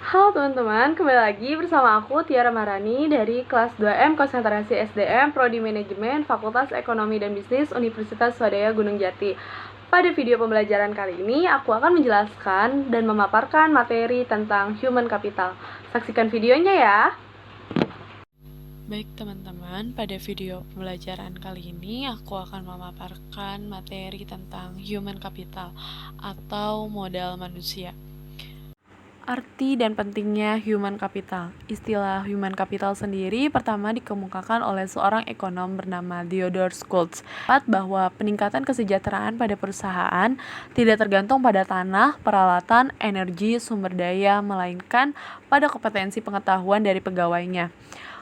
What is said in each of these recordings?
Halo teman-teman, kembali lagi bersama aku Tiara Marani dari kelas 2M Konsentrasi SDM Prodi Manajemen Fakultas Ekonomi dan Bisnis Universitas Swadaya Gunung Jati. Pada video pembelajaran kali ini, aku akan menjelaskan dan memaparkan materi tentang human capital. Saksikan videonya ya. Baik teman-teman, pada video pembelajaran kali ini aku akan memaparkan materi tentang human capital atau modal manusia. Arti dan pentingnya human capital. Istilah human capital sendiri pertama dikemukakan oleh seorang ekonom bernama Theodore Schultz, bahwa peningkatan kesejahteraan pada perusahaan tidak tergantung pada tanah, peralatan, energi, sumber daya, melainkan pada kompetensi pengetahuan dari pegawainya.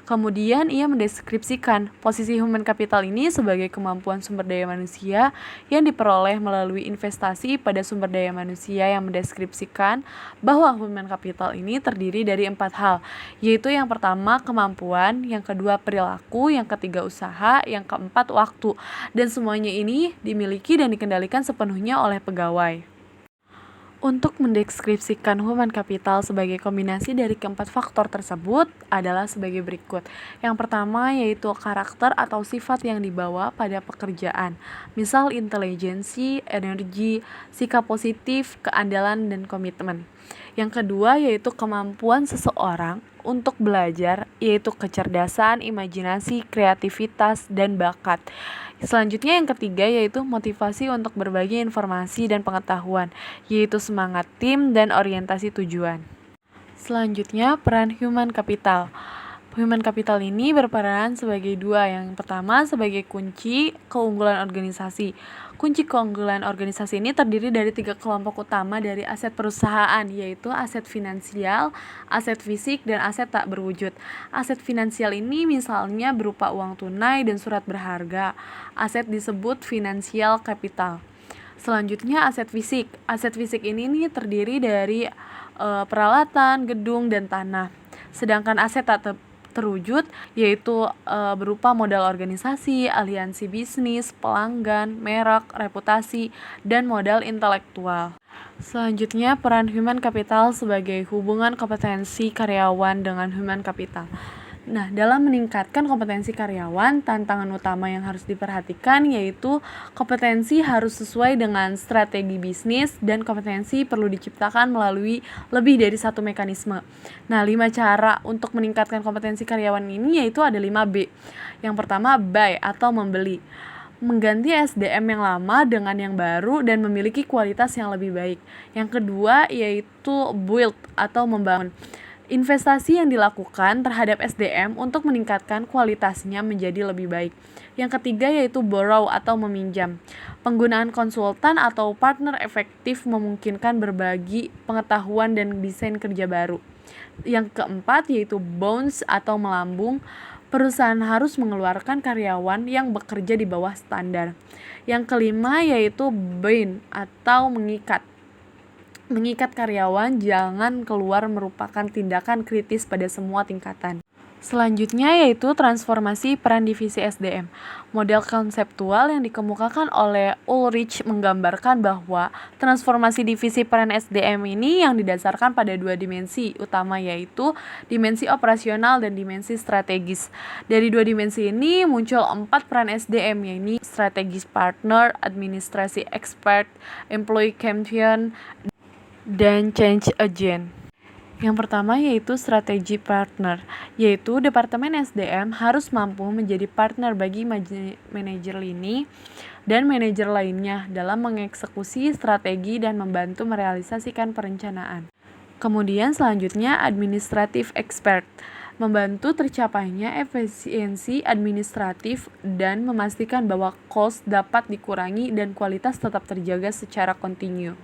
Kemudian ia mendeskripsikan posisi human capital ini sebagai kemampuan sumber daya manusia yang diperoleh melalui investasi pada sumber daya manusia, yang mendeskripsikan bahwa human capital ini terdiri dari 4 hal, yaitu yang pertama kemampuan, yang kedua perilaku, yang ketiga usaha, yang keempat waktu, dan semuanya ini dimiliki dan dikendalikan sepenuhnya oleh pegawai. Untuk mendeskripsikan human capital sebagai kombinasi dari keempat faktor tersebut adalah sebagai berikut. Yang pertama yaitu karakter atau sifat yang dibawa pada pekerjaan, misal intelijensi, energi, sikap positif, keandalan, dan komitmen. Yang kedua yaitu kemampuan seseorang untuk belajar, yaitu kecerdasan, imajinasi, kreativitas, dan bakat. Selanjutnya yang ketiga yaitu motivasi untuk berbagi informasi dan pengetahuan, yaitu semangat tim dan orientasi tujuan. Selanjutnya peran human capital. Human capital ini berperan sebagai dua. Yang pertama sebagai kunci keunggulan organisasi. Kunci keunggulan organisasi ini terdiri dari 3 kelompok utama dari aset perusahaan, yaitu aset finansial, aset fisik, dan aset tak berwujud. Aset finansial ini misalnya berupa uang tunai dan surat berharga. Aset disebut financial capital. Selanjutnya aset fisik. Aset fisik ini terdiri dari peralatan, gedung, dan tanah. Sedangkan aset tak terwujud yaitu berupa modal organisasi, aliansi bisnis, pelanggan, merek, reputasi, dan modal intelektual. Selanjutnya peran human capital sebagai hubungan kompetensi karyawan dengan human capital. Nah, dalam meningkatkan kompetensi karyawan, tantangan utama yang harus diperhatikan yaitu kompetensi harus sesuai dengan strategi bisnis, dan kompetensi perlu diciptakan melalui lebih dari satu mekanisme. Nah, 5 cara untuk meningkatkan kompetensi karyawan ini yaitu ada 5B. Yang pertama, buy atau membeli. Mengganti SDM yang lama dengan yang baru dan memiliki kualitas yang lebih baik. Yang kedua yaitu build atau membangun. Investasi yang dilakukan terhadap SDM untuk meningkatkan kualitasnya menjadi lebih baik. Yang ketiga yaitu borrow atau meminjam. Penggunaan konsultan atau partner efektif memungkinkan berbagi pengetahuan dan desain kerja baru. Yang keempat yaitu bounce atau melambung. Perusahaan harus mengeluarkan karyawan yang bekerja di bawah standar. Yang kelima yaitu bind atau mengikat. Mengikat karyawan jangan keluar merupakan tindakan kritis pada semua tingkatan. Selanjutnya yaitu transformasi peran divisi SDM. Model konseptual yang dikemukakan oleh Ulrich menggambarkan bahwa transformasi divisi peran SDM ini yang didasarkan pada 2 dimensi utama, yaitu dimensi operasional dan dimensi strategis. Dari 2 dimensi ini muncul 4 peran SDM, yaitu strategis partner, administrasi expert, employee champion, dan change agent. Yang pertama yaitu strategi partner, yaitu Departemen SDM harus mampu menjadi partner bagi manajer lini dan manajer lainnya dalam mengeksekusi strategi dan membantu merealisasikan perencanaan. Kemudian selanjutnya administratif expert, membantu tercapainya efisiensi administratif dan memastikan bahwa cost dapat dikurangi dan kualitas tetap terjaga secara kontinu.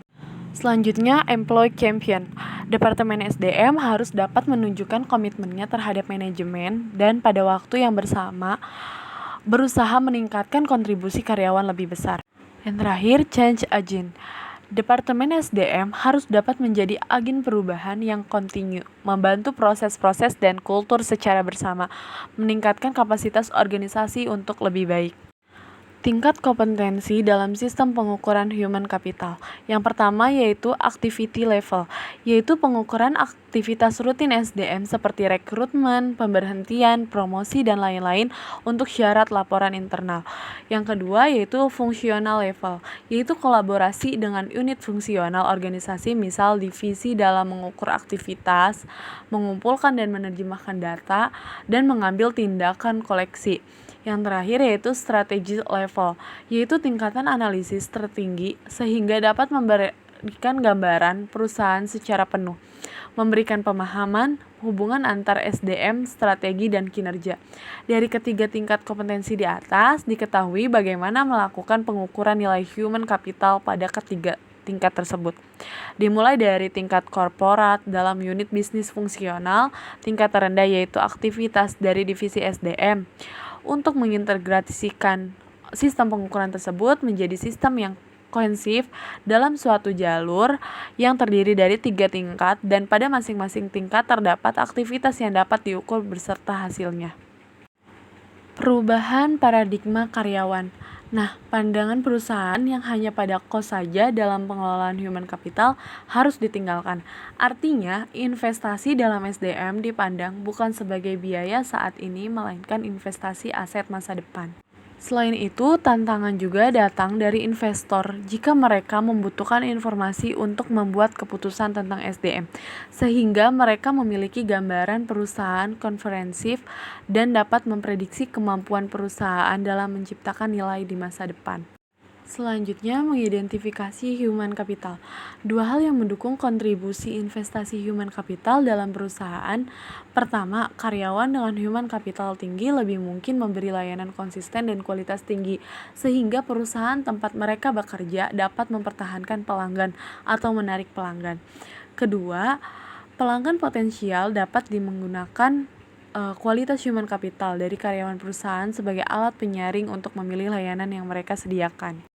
Selanjutnya, employee champion. Departemen SDM harus dapat menunjukkan komitmennya terhadap manajemen dan pada waktu yang bersama berusaha meningkatkan kontribusi karyawan lebih besar. Yang terakhir, change agent. Departemen SDM harus dapat menjadi agen perubahan yang kontinu, membantu proses-proses dan kultur secara bersama, meningkatkan kapasitas organisasi untuk lebih baik. Tingkat kompetensi dalam sistem pengukuran human capital. Yang pertama yaitu activity level, yaitu pengukuran aktivitas rutin SDM seperti rekrutmen, pemberhentian, promosi, dan lain-lain untuk syarat laporan internal. Yang kedua yaitu functional level, yaitu kolaborasi dengan unit fungsional organisasi, misal divisi dalam mengukur aktivitas, mengumpulkan dan menerjemahkan data, dan mengambil tindakan koleksi. Yang terakhir yaitu strategy level, yaitu tingkatan analisis tertinggi sehingga dapat memberikan gambaran perusahaan secara penuh, memberikan pemahaman hubungan antar SDM, strategi, dan kinerja. Dari ketiga tingkat kompetensi di atas, diketahui bagaimana melakukan pengukuran nilai human capital pada ketiga tingkat tersebut. Dimulai dari tingkat korporat dalam unit bisnis fungsional, tingkat terendah yaitu aktivitas dari divisi SDM. Untuk mengintegrasikan sistem pengukuran tersebut menjadi sistem yang kohensif dalam suatu jalur yang terdiri dari 3 tingkat, dan pada masing-masing tingkat terdapat aktivitas yang dapat diukur beserta hasilnya. Perubahan paradigma karyawan. Nah, pandangan perusahaan yang hanya pada cost saja dalam pengelolaan human capital harus ditinggalkan. Artinya, investasi dalam SDM dipandang bukan sebagai biaya saat ini, melainkan investasi aset masa depan. Selain itu, tantangan juga datang dari investor jika mereka membutuhkan informasi untuk membuat keputusan tentang SDM, sehingga mereka memiliki gambaran perusahaan komprehensif dan dapat memprediksi kemampuan perusahaan dalam menciptakan nilai di masa depan. Selanjutnya, mengidentifikasi human capital. Dua hal yang mendukung kontribusi investasi human capital dalam perusahaan. Pertama, karyawan dengan human capital tinggi lebih mungkin memberi layanan konsisten dan kualitas tinggi, sehingga perusahaan tempat mereka bekerja dapat mempertahankan pelanggan atau menarik pelanggan. Kedua, pelanggan potensial dapat menggunakan kualitas human capital dari karyawan perusahaan sebagai alat penyaring untuk memilih layanan yang mereka sediakan.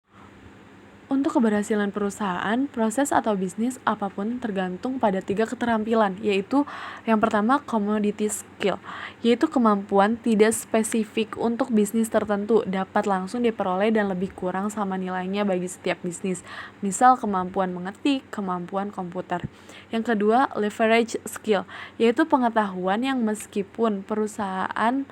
Untuk keberhasilan perusahaan, proses atau bisnis apapun tergantung pada 3 keterampilan, yaitu yang pertama commodity skill, yaitu kemampuan tidak spesifik untuk bisnis tertentu, dapat langsung diperoleh dan lebih kurang sama nilainya bagi setiap bisnis, misal kemampuan mengetik, kemampuan komputer. Yang kedua, leverage skill, yaitu pengetahuan yang meskipun perusahaan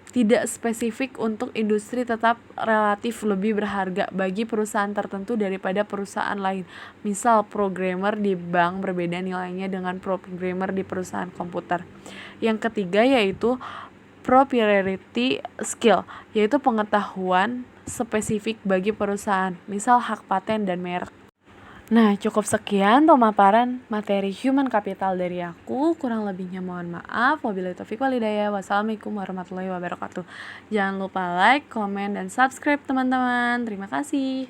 tidak spesifik untuk industri tetap relatif lebih berharga bagi perusahaan tertentu daripada perusahaan lain. Misal, programmer di bank berbeda nilainya dengan programmer di perusahaan komputer. Yang ketiga yaitu proprietary skill, yaitu pengetahuan spesifik bagi perusahaan, misal hak paten dan merek. Nah, cukup sekian pemaparan materi human capital dari aku. Kurang lebihnya mohon maaf. Wabillahi taufiq wal hidayah. Wassalamualaikum warahmatullahi wabarakatuh. Jangan lupa like, komen, dan subscribe teman-teman. Terima kasih.